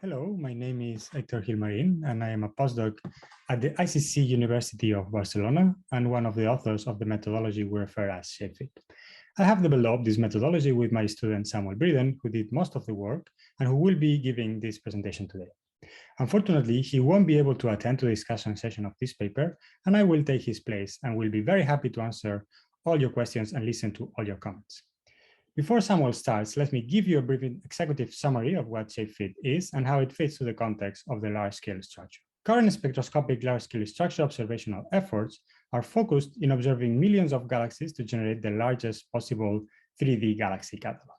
Hello, my name is Héctor Gil Marín, and I am a postdoc at the ICC University of Barcelona and one of the authors of the methodology we refer as ShapeFit. I have developed this methodology with my student Samuel Breeden, who did most of the work and who will be giving this presentation today. Unfortunately, he won't be able to attend to the discussion session of this paper, and I will take his place and will be very happy to answer all your questions and listen to all your comments. Before Samuel starts, let me give you a brief executive summary of what ShapeFit is and how it fits to the context of the large-scale structure. Current spectroscopic large-scale structure observational efforts are focused in observing millions of galaxies to generate the largest possible 3D galaxy catalog.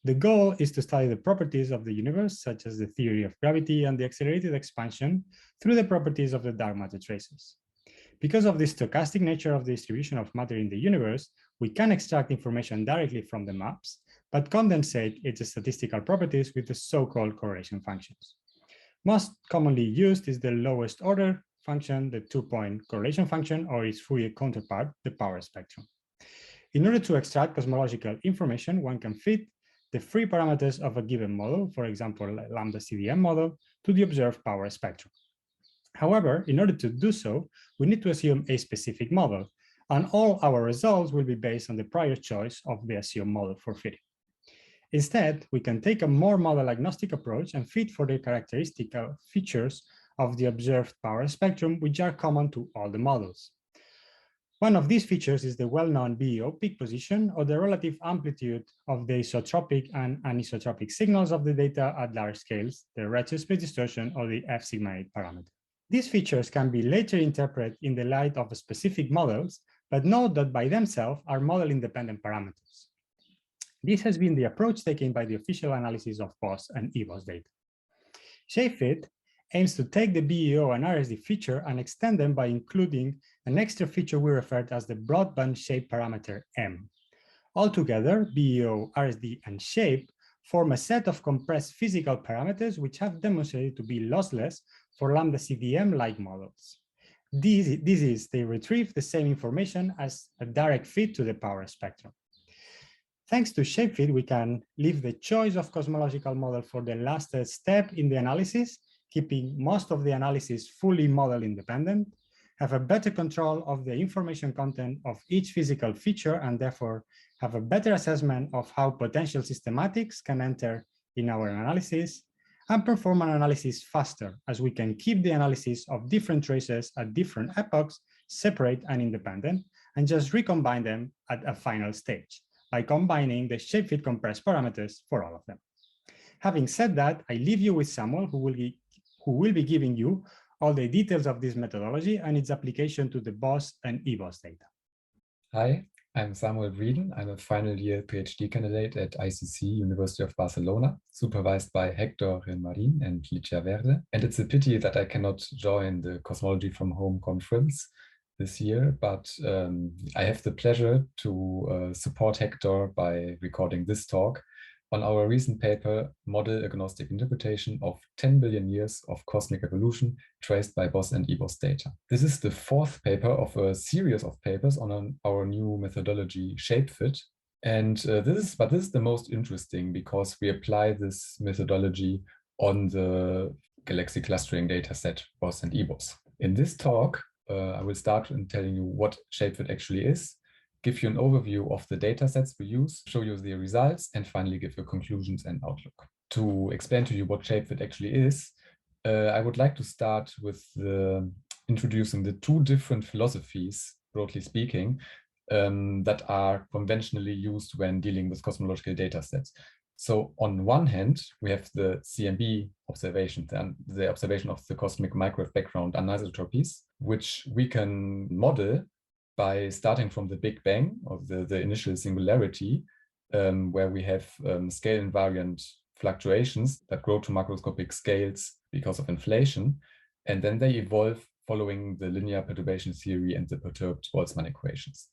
The goal is to study the properties of the universe, such as the theory of gravity and the accelerated expansion, through the properties of the dark matter traces. Because of the stochastic nature of the distribution of matter in the universe, we can extract information directly from the maps, but condensate its statistical properties with the so-called correlation functions. Most commonly used is the lowest order function, the two-point correlation function, or its Fourier counterpart, the power spectrum. In order to extract cosmological information, one can fit the free parameters of a given model, for example, a ΛCDM model, to the observed power spectrum. However, in order to do so, we need to assume a specific model, and all our results will be based on the prior choice of the assumed model for fitting. Instead, we can take a more model-agnostic approach and fit for the characteristic features of the observed power spectrum, which are common to all the models. One of these features is the well-known BEO peak position, or the relative amplitude of the isotropic and anisotropic signals of the data at large scales, the redshift split distortion, or the F sigma 8 parameter. These features can be later interpreted in the light of specific models, but note that by themselves are model-independent parameters. This has been the approach taken by the official analysis of BOSS and eBOSS data. ShapeFit aims to take the BEO and RSD feature and extend them by including an extra feature we refer to as the broadband shape parameter M. Altogether, BEO, RSD, and shape form a set of compressed physical parameters which have demonstrated to be lossless for ΛCDM-like models. This is, they retrieve the same information as a direct fit to the power spectrum. Thanks to ShapeFit, we can leave the choice of cosmological model for the last step in the analysis, keeping most of the analysis fully model independent, have a better control of the information content of each physical feature, and therefore have a better assessment of how potential systematics can enter in our analysis, and perform an analysis faster, as we can keep the analysis of different traces at different epochs separate and independent, and just recombine them at a final stage by combining the ShapeFit compressed parameters for all of them. Having said that, I leave you with Samuel, who will be giving you all the details of this methodology and its application to the BOSS and eBOSS data. Hi, I'm Samuel Breeden. I'm a final year PhD candidate at ICC University of Barcelona, supervised by Héctor Gil Marín and Licia Verde. And it's a pity that I cannot join the Cosmology from Home conference this year, but I have the pleasure to support Héctor by recording this talk on our recent paper, Model-Agnostic Interpretation of 10 billion years of cosmic evolution traced by BOSS and eBOSS data. This is the fourth paper of a series of papers on our new methodology, ShapeFit. And this is the most interesting because we apply this methodology on the galaxy clustering dataset BOSS and eBOSS. In this talk, I will start in telling you what ShapeFit actually is, give you an overview of the data sets we use, show you the results, and finally give you conclusions and outlook. To explain to you what ShapeFit actually is, I would like to start with introducing the two different philosophies, broadly speaking, that are conventionally used when dealing with cosmological data sets. So on one hand, we have the CMB observation, and the observation of the cosmic microwave background anisotropies, which we can model by starting from the Big Bang, or the initial singularity, where we have scale invariant fluctuations that grow to macroscopic scales because of inflation, and then they evolve following the linear perturbation theory and the perturbed Boltzmann equations.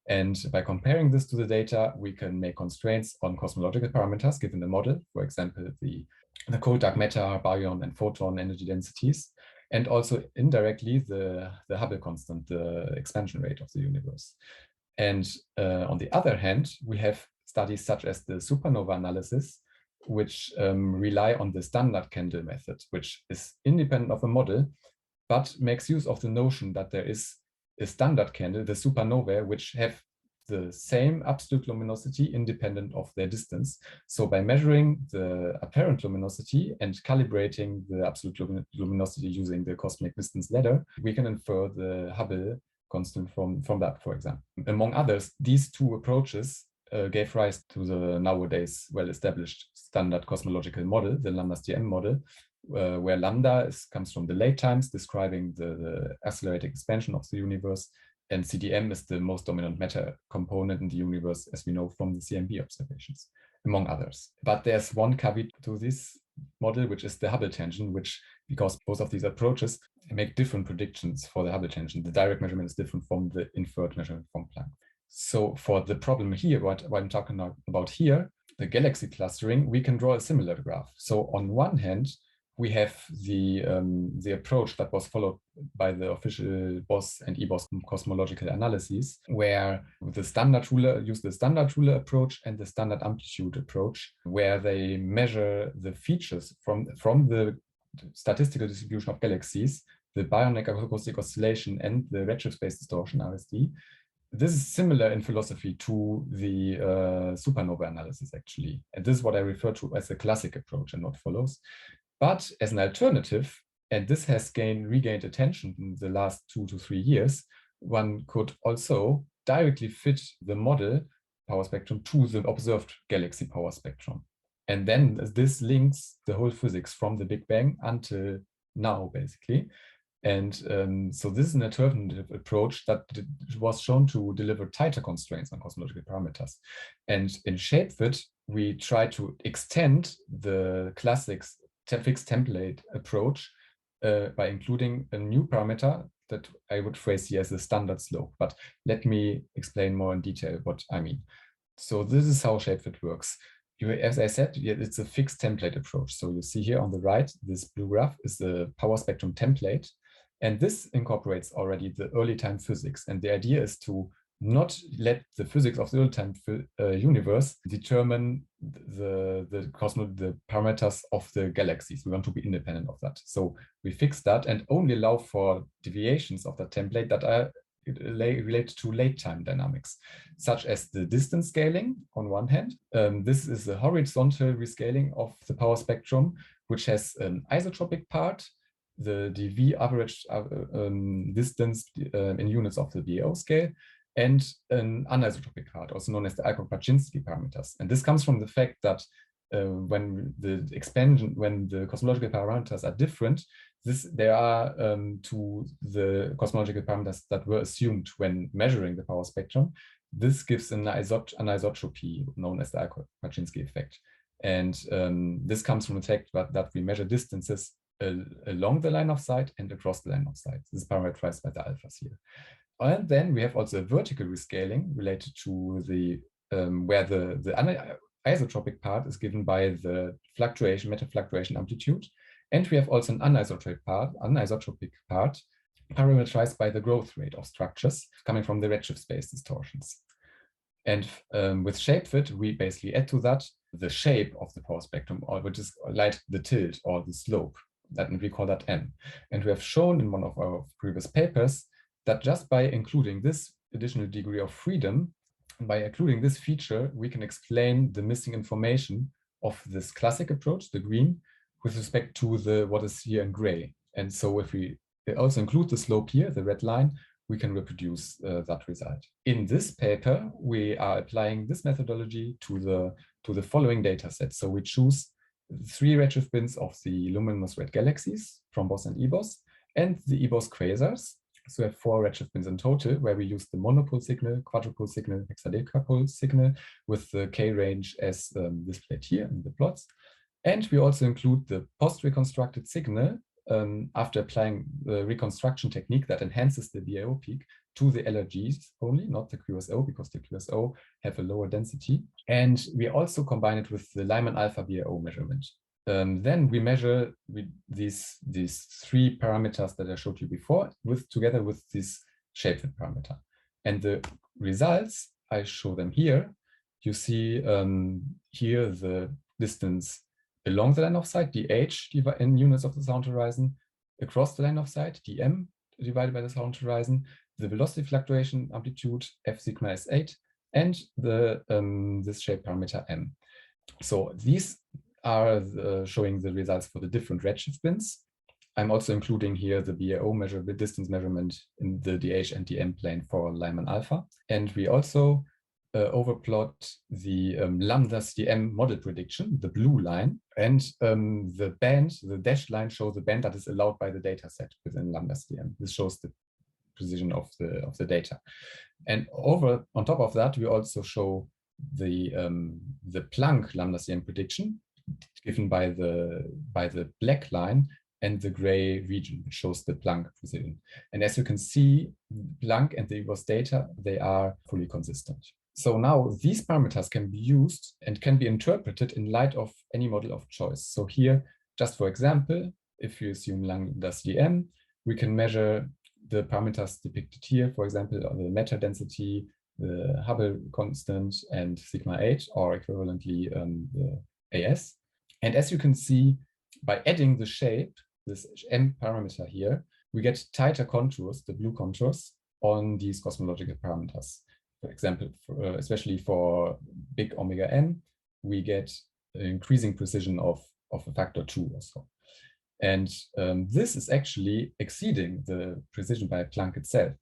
And by comparing this to the data, we can make constraints on cosmological parameters given the model, for example, the cold dark matter, baryon, and photon energy densities, and also indirectly the Hubble constant, the expansion rate of the universe. And on the other hand, we have studies such as the supernova analysis, which rely on the standard candle method, which is independent of a model, but makes use of the notion that there is a standard candle, the supernovae, which have the same absolute luminosity independent of their distance. So by measuring the apparent luminosity and calibrating the absolute luminosity using the cosmic distance ladder, we can infer the Hubble constant from that, for example. Among others, these two approaches gave rise to the nowadays well-established standard cosmological model, the lambda-SDM model, where lambda comes from the late times, describing the accelerated expansion of the universe, and CDM is the most dominant matter component in the universe, as we know from the CMB observations, among others. But there's one caveat to this model, which is the Hubble tension, which, because both of these approaches make different predictions for the Hubble tension, the direct measurement is different from the inferred measurement from Planck. So for the problem here, what I'm talking about here, the galaxy clustering, we can draw a similar graph. So on one hand, we have the approach that was followed by the official BOSS and eBOSS cosmological analyses, where the standard ruler use the standard ruler approach and the standard amplitude approach, where they measure the features from the statistical distribution of galaxies, the Bionic acoustic oscillation and the redshift space distortion, RSD. This is similar in philosophy to the supernova analysis, actually. And this is what I refer to as a classic approach and not follows. But as an alternative, and this has regained attention in the last 2 to 3 years, one could also directly fit the model power spectrum to the observed galaxy power spectrum. And then this links the whole physics from the Big Bang until now, basically. And so this is an alternative approach that was shown to deliver tighter constraints on cosmological parameters. And in ShapeFit, we try to extend the classics fixed template approach by including a new parameter that I would phrase here as the standard slope. But let me explain more in detail what I mean. So this is how ShapeFit works. As I said, it's a fixed template approach. So you see here on the right, this blue graph is the power spectrum template. And this incorporates already the early time physics. And the idea is to not let the physics of the early time universe determine the parameters of the galaxies. We want to be independent of that. So we fix that and only allow for deviations of the template that are related to late time dynamics, such as the distance scaling on one hand. This is a horizontal rescaling of the power spectrum, which has an isotropic part, the dV average distance in units of the BAO scale, and an anisotropic part, also known as the Alcock-Paczynski parameters. And this comes from the fact that when the cosmological parameters are different, they are to the cosmological parameters that were assumed when measuring the power spectrum. This gives an anisotropy known as the Alcock-Paczynski effect. And this comes from the fact that we measure distances along the line of sight and across the line of sight. This is parameterized by the alphas here. And then we have also a vertical rescaling related to the where the isotropic part is given by the meta fluctuation amplitude. And we have also an anisotropic part parameterized by the growth rate of structures coming from the redshift space distortions. And with ShapeFit, we basically add to that the shape of the power spectrum, which is like the tilt or the slope, and we call that M. And we have shown in one of our previous papers that just by including this additional degree of freedom, by including this feature, we can explain the missing information of this classic approach, the green, with respect to what is here in gray. And so if we also include the slope here, the red line, we can reproduce that result. In this paper, we are applying this methodology to the following data set. So we choose 3 redshift bins of the luminous red galaxies from BOSS and eBOSS and the eBOSS quasars. So we have 4 redshift bins in total, where we use the monopole signal, quadrupole signal, hexadecapole signal with the K range as displayed here in the plots. And we also include the post-reconstructed signal after applying the reconstruction technique that enhances the BAO peak to the LRGs only, not the QSO, because the QSO have a lower density. And we also combine it with the Lyman alpha BAO measurement. Then we measure these 3 parameters that I showed you before together with this ShapeFit parameter. And the results, I show them here. You see here the distance along the line of sight, dh in units of the sound horizon, across the line of sight, dm divided by the sound horizon, the velocity fluctuation amplitude f sigma is 8, and this shape parameter m. So these are showing the results for the different redshift bins. I'm also including here the BAO measure, the distance measurement in the DH and DM plane for Lyman alpha. And we also overplot the lambdas DM model prediction, the blue line, and the band, the dashed line shows the band that is allowed by the data set within lambdas DM. This shows the precision of the data. And on top of that, we also show the Planck lambda CM prediction given by the black line and the gray region, which shows the Planck precision. And as you can see, Planck and the BOSS data, they are fully consistent. So now these parameters can be used and can be interpreted in light of any model of choice. So here, just for example, if you assume lambda CM, we can measure the parameters depicted here, for example, the matter density, the Hubble constant, and sigma 8, or equivalently the AS. And as you can see, by adding the shape, this M parameter here, we get tighter contours, the blue contours, on these cosmological parameters. For example, especially for big omega M, we get an increasing precision of a factor 2 or so. And this is actually exceeding the precision by Planck itself.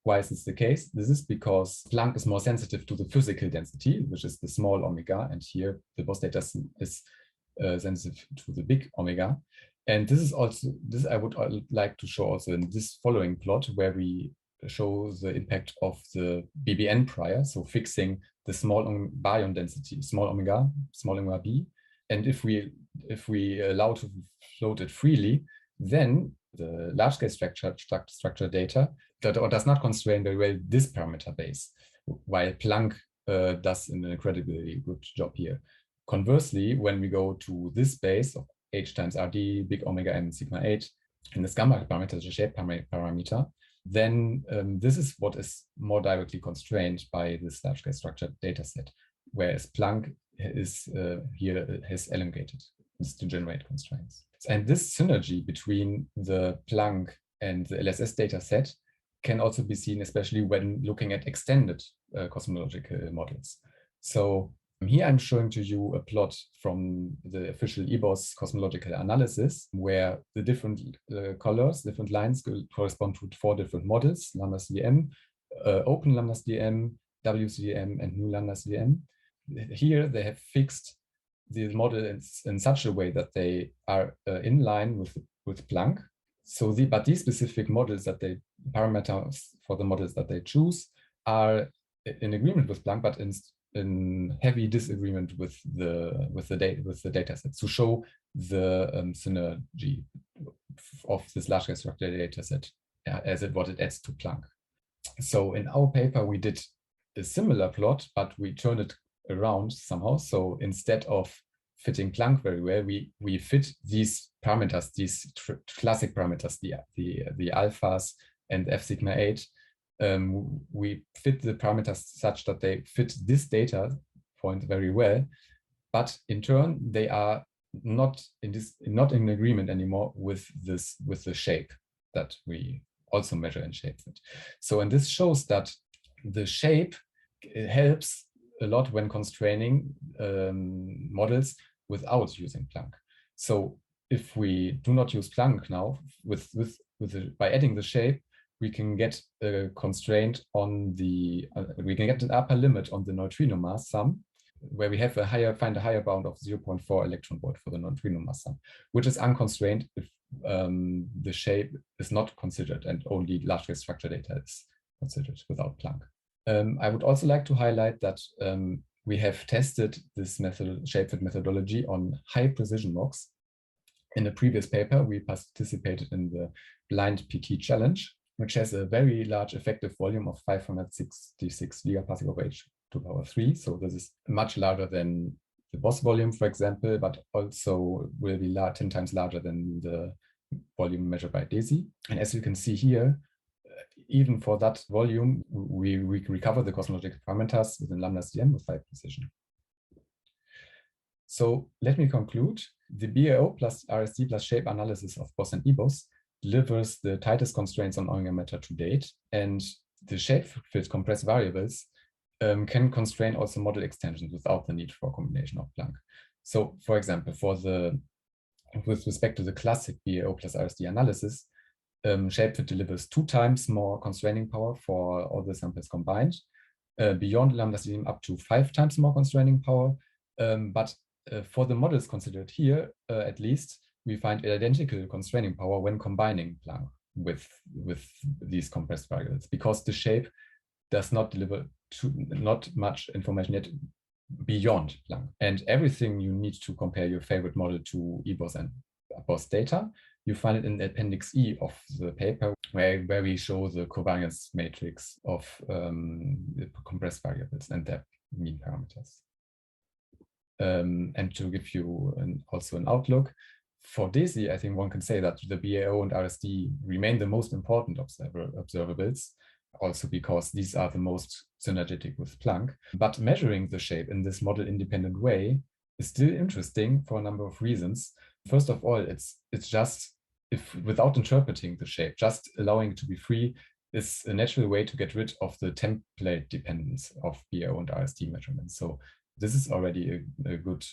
Why is this the case? This is because Planck is more sensitive to the physical density, which is the small omega, and here the BOSS data is sensitive to the big omega. And this is also, this I would like to show also in this following plot, where we show the impact of the BBN prior, so fixing the small baryon density, small omega b. And if we allow to float it freely, then the large-scale structure data does not constrain very well this parameter base, while Planck does an incredibly good job here. Conversely, when we go to this base of h times rd, big omega m sigma 8, and this gamma parameter, the shape parameter, then this is what is more directly constrained by this large-scale structure data set, whereas Planck is here has elongated this to generate constraints. And this synergy between the Planck and the LSS data set can also be seen, especially when looking at extended cosmological models. So here I'm showing to you a plot from the official eBOSS cosmological analysis, where the different colors, different lines correspond to 4 different models: lambda CDM, open lambda CDM, WCDM, and new lambda CDM. Here they have fixed the model in such a way that they are in line with Planck. So but these specific models that parameters for the models that they choose are in agreement with Planck, but in heavy disagreement with the data set, to show the synergy of this large-scale structure data set as what it adds to Planck. So in our paper, we did a similar plot, but we turned it around somehow. So instead of fitting Planck very well, we fit these parameters, these classic parameters, the alphas and f sigma 8. We fit the parameters such that they fit this data point very well, but in turn they are not in agreement anymore with the shape that we also measure in ShapeFit. So, and this shows that the shape helps a lot when constraining models without using Planck. So if we do not use Planck now, by adding the shape, we can get a constraint on we can get an upper limit on the neutrino mass sum, where we have find a higher bound of 0.4 electron volt for the neutrino mass sum, which is unconstrained if the shape is not considered and only large-scale structure data is considered without Planck. I would also like to highlight that we have tested this ShapeFit methodology on high precision MOCs. In a previous paper, we participated in the blind PK challenge, which has a very large effective volume of 566 gigapascal of H⁻3. So this is much larger than the BOSS volume, for example, but also will be 10 times larger than the volume measured by DESI. And as you can see here, even for that volume, we recover the cosmological parameters within lambda CDM with high precision. So let me conclude. The BAO plus RSD plus shape analysis of BOSS and eBOSS delivers the tightest constraints on Euler matter to date, and the ShapeFit compressed variables can constrain also model extensions without the need for a combination of Planck. So, for example, with respect to the classic BAO plus RSD analysis, ShapeFit delivers 2 times more constraining power for all the samples combined, beyond ΛCDM up to 5 times more constraining power. But for the models considered here, at least, we find identical constraining power when combining Planck with these compressed variables, because the shape does not deliver not much information yet beyond Planck. And everything you need to compare your favorite model to eBOSS and BOSS data, you find it in Appendix E of the paper, where we show the covariance matrix of the compressed variables and their mean parameters. And to give you also an outlook, for DESI, I think one can say that the BAO and RSD remain the most important observables, also because these are the most synergetic with Planck. But measuring the shape in this model-independent way is still interesting for a number of reasons. First of all, it's just, without interpreting the shape, just allowing it to be free is a natural way to get rid of the template dependence of BAO and RSD measurements. So this is already a good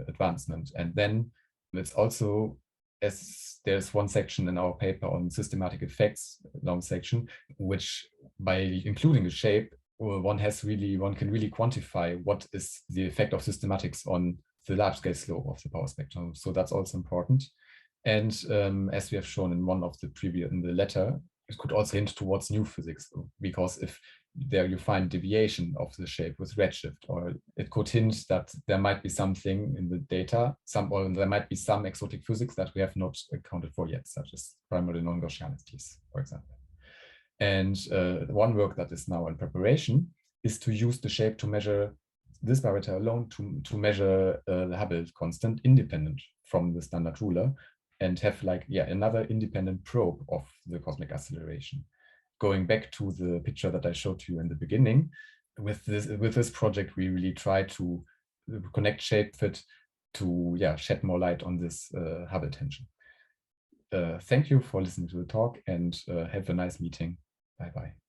advancement. And then it's also, as there's one section in our paper on systematic effects, long section, which by including a shape, one can really quantify what is the effect of systematics on the large scale slope of the power spectrum. So that's also important. And as we have shown in one of the in the letter, it could also hint towards new physics, because if there you find deviation of the shape with redshift, or it could hint that there might be something in the data, or there might be some exotic physics that we have not accounted for yet, such as primary non-Gaussianities, for example. And one work that is now in preparation is to use the shape to measure this parameter alone to measure the Hubble constant independent from the standard ruler, and have another independent probe of the cosmic acceleration. Going back to the picture that I showed to you in the beginning, with this project, we really try to connect ShapeFit to shed more light on this Hubble tension. Thank you for listening to the talk, and have a nice meeting. Bye-bye.